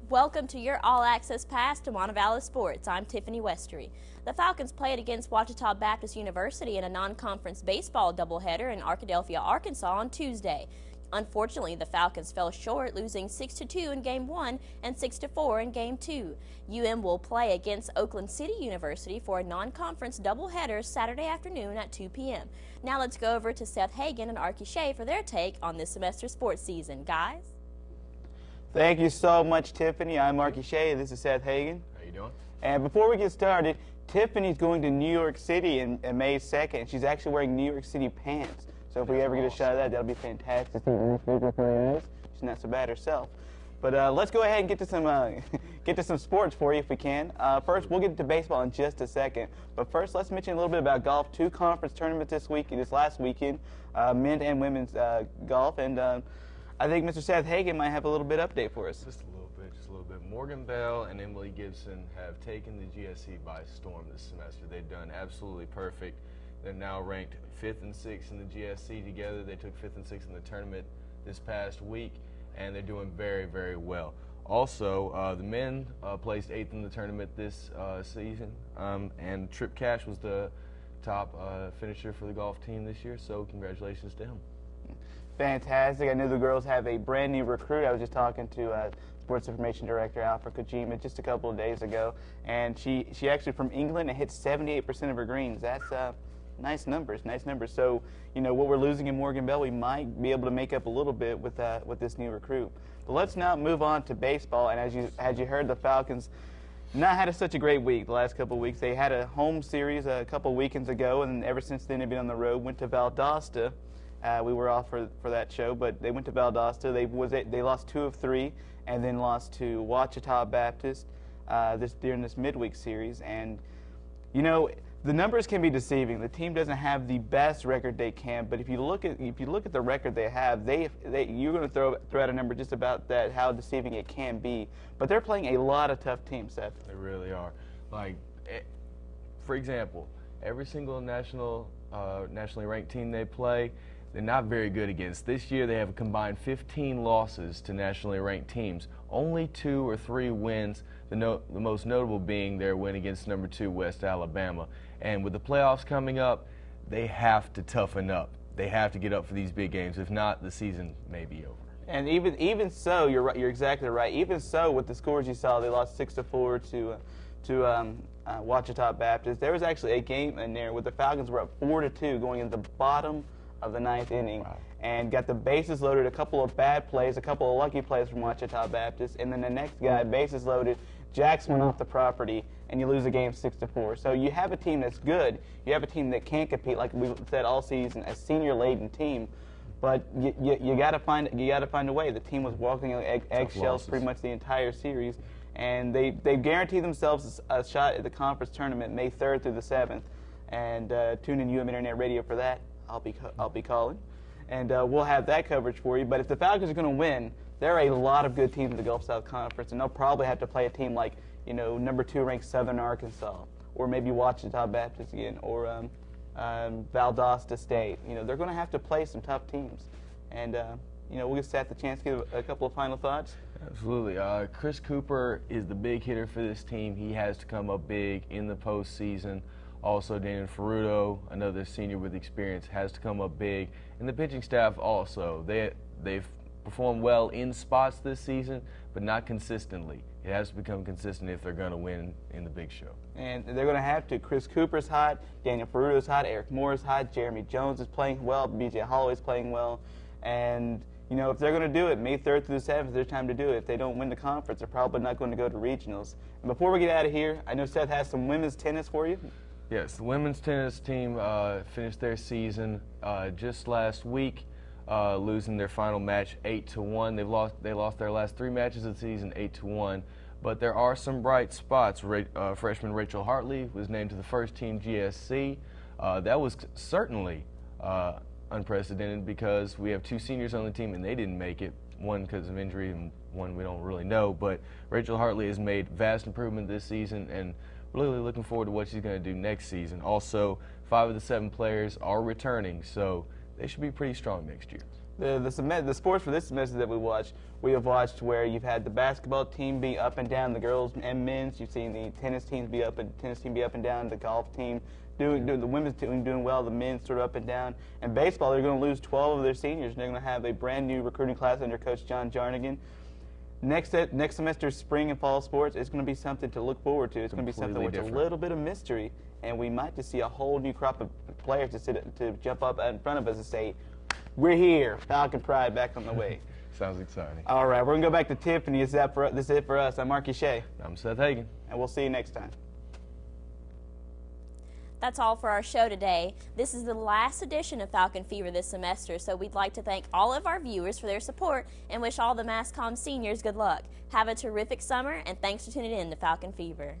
Welcome to your all-access pass to Montevallo Sports. I'm Tiffany Westery. The Falcons played against Ouachita Baptist University in a non-conference baseball doubleheader in Arkadelphia, Arkansas on Tuesday. Unfortunately, the Falcons fell short, losing 6-2 in Game 1 and 6-4 in Game 2. UM will play against Oakland City University for a non-conference doubleheader Saturday afternoon at 2 p.m. Now let's go over to Seth Hagan and Arky Shea for their take on this semester's sports season. Guys? Thank you so much, Tiffany. I'm Arky Shea. This is Seth Hagan. How you doing? And before we get started, Tiffany's going to New York City in May 2nd. She's actually wearing New York City pants. So if we ever get a shot of that, that'll be fantastic. She's not so bad herself. But let's go ahead and get to some sports for you if we can. First, we'll get to baseball in just a second. But first, let's mention a little bit about golf. 2 conference tournaments this last weekend, men and women's golf. And I think Mr. Seth Hagan might have a little bit update for us. Just a little bit. Montevallo and Emily Gibson have taken the GSC by storm this semester. They've done absolutely perfect. They're now ranked 5th and 6th in the GSC together. They took 5th and 6th in the tournament this past week, and they're doing very, very well. Also, the men placed 8th in the tournament this season, and Trip Cash was the top finisher for the golf team this year, so congratulations to him. Fantastic. I know the girls have a brand new recruit. I was just talking to Sports Information Director Alfred Kojima just a couple of days ago, and she actually from England and hit 78% of her greens. That's nice numbers. So, you know, what we're losing in Morgan Bell, we might be able to make up a little bit with this new recruit. But let's now move on to baseball. And as you heard, the Falcons not had such a great week the last couple of weeks. They had a home series a couple of weekends ago, and ever since then they've been on the road. Went to Valdosta. We were off for that show, but they went to Valdosta. They lost 2 of 3, and then lost to Ouachita Baptist during this midweek series. And you know, the numbers can be deceiving. The team doesn't have the best record they can, but if you look at the record they have, you're going to throw out a number just about that, how deceiving it can be. But they're playing a lot of tough teams, Seth. They really are. Like, for example, every single nationally ranked team they play, they're not very good against. This year they have a combined 15 losses to nationally ranked teams. Only 2 or 3 wins, the most notable being their win against number 2 West Alabama. And with the playoffs coming up, they have to toughen up. They have to get up for these big games. If not, the season may be over. And even so, you're right. You're exactly right. Even so, with the scores you saw, they lost 6-4 to Ouachita Baptist. There was actually a game in there where the Falcons were up 4-2 going into the bottom of the 9th inning, wow, and got the bases loaded, a couple of bad plays, a couple of lucky plays from Ouachita Baptist, and then the next guy, bases loaded, jacks one off the property, and you lose a game 6-4. So you have a team that's good. You have a team that can compete, like we said all season, a senior-laden team. But you got to find a way. The team was walking on eggshells pretty much the entire series, and they guaranteed themselves a shot at the conference tournament May 3rd through the 7th. And tune in Internet Radio for that. I'll be calling, and we'll have that coverage for you. But if the Falcons are going to win, there are a lot of good teams in the Gulf South Conference, and they'll probably have to play a team like, you know, number 2 ranked Southern Arkansas, or maybe Ouachita Baptist again, or Valdosta State. You know, they're going to have to play some tough teams, and you know, we'll just have the chance to give a couple of final thoughts. Absolutely. Chris Cooper is the big hitter for this team. He has to come up big in the postseason. Also, Daniel Ferruto, another senior with experience, has to come up big. And the pitching staff also. They've performed well in spots this season, but not consistently. It has to become consistent if they're going to win in the big show. And they're going to have to. Chris Cooper's hot, Daniel Ferruto's hot, Eric Moore's hot, Jeremy Jones is playing well, B.J. Holloway's playing well. And, you know, if they're going to do it, May 3rd through the 7th, there's time to do it. If they don't win the conference, they're probably not going to go to regionals. And before we get out of here, I know Seth has some women's tennis for you. Yes, the women's tennis team finished their season just last week, losing their final match 8-1. They lost their last 3 matches of the season 8-1. But there are some bright spots. Freshman Rachel Hartley was named to the first team GSC. That was certainly unprecedented because we have 2 seniors on the team and they didn't make it, one because of injury and one we don't really know. But Rachel Hartley has made vast improvement this season, and really looking forward to what she's going to do next season. Also, 5 of the 7 players are returning, so they should be pretty strong next year. The sports for this semester that we have watched where you've had the basketball team be up and down, the girls and men's. You've seen the tennis team be up and down, the golf team doing the women's team doing well, the men's sort of up and down. And baseball, they're going to lose 12 of their seniors. They're going to have a brand new recruiting class under Coach John Jarnigan. Next semester's spring and fall sports is going to be something to look forward to. It's going to be something with a little bit of mystery, and we might just see a whole new crop of players to jump up in front of us and say, "We're here, Falcon Pride back on the way." Sounds exciting. All right, we're going to go back to Tiffany. This is it for us. I'm Marky Shea. I'm Seth Hagan. And we'll see you next time. That's all for our show today. This is the last edition of Falcon Fever this semester, so we'd like to thank all of our viewers for their support and wish all the MassCom seniors good luck. Have a terrific summer, and thanks for tuning in to Falcon Fever.